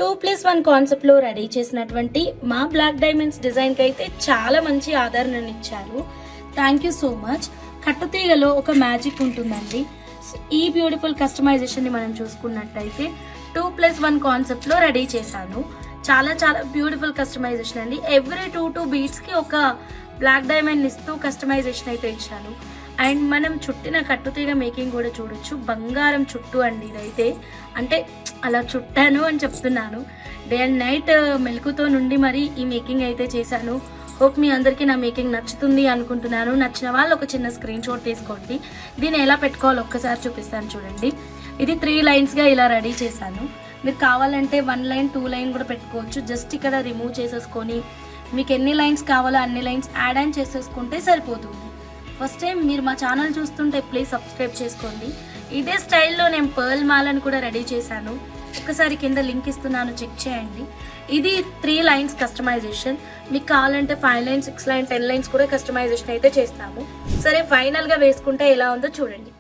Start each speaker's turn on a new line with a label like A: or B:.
A: 2+1 కాన్సెప్ట్లో రెడీ చేసినటువంటి మా బ్లాక్ డైమండ్స్ డిజైన్కి అయితే చాలా మంచి ఆదరణనిచ్చారు. Thank you so much. కట్టుతీగలో ఒక మ్యాజిక్ ఉంటుందండి. ఈ బ్యూటిఫుల్ కస్టమైజేషన్ని మనం చూసుకున్నట్టయితే 2+1 కాన్సెప్ట్లో రెడీ చేశాను. చాలా చాలా బ్యూటిఫుల్ కస్టమైజేషన్ అండి. ఎవ్రీ 2 బీట్స్కి ఒక బ్లాక్ డైమండ్ ఇస్తూ కస్టమైజేషన్ అయితే ఇచ్చాను. అండ్ మనం చుట్టిన కట్టుతీగ మేకింగ్ కూడా చూడొచ్చు. బంగారం చుట్టు అండి ఇదైతే. అంటే అలా చుట్టాను అని చెప్తున్నాను. డే అండ్ నైట్ మెలకుతో నుండి మరి ఈ మేకింగ్ అయితే చేశాను. హోప్ మీ అందరికీ నా మేకింగ్ నచ్చుతుంది అనుకుంటున్నాను. నచ్చిన వాళ్ళు ఒక చిన్న స్క్రీన్ షాట్ తీసుకోండి. దీన్ని ఎలా పెట్టుకోవాలో ఒక్కసారి చూపిస్తాను చూడండి. ఇది 3 లైన్స్గా ఇలా రెడీ చేశాను. మీరు కావాలంటే 1 లైన్ 2 లైన్ కూడా పెట్టుకోవచ్చు. జస్ట్ ఇక్కడ రిమూవ్ చేసేసుకొని మీకు ఎన్ని లైన్స్ కావాలో అన్ని లైన్స్ యాడ్ ఆన్ చేసేసుకుంటే సరిపోతుంది. ఫస్ట్ టైం మీరు మా ఛానల్ చూస్తుంటే ప్లీజ్ సబ్స్క్రైబ్ చేసుకోండి. ఇదే స్టైల్లో నేను పర్ల్ మాలను కూడా రెడీ చేశాను. ఒక్కసారి కింద లింక్ ఇస్తున్నాను, చెక్ చేయండి. ఇది 3 లైన్స్ కస్టమైజేషన్. మీకు కావాలంటే 5 లైన్స్ 6 లైన్స్ 10 లైన్స్ కూడా కస్టమైజేషన్ అయితే చేస్తాము. సరే, ఫైనల్గా వేసుకుంటే ఎలా ఉందో చూడండి.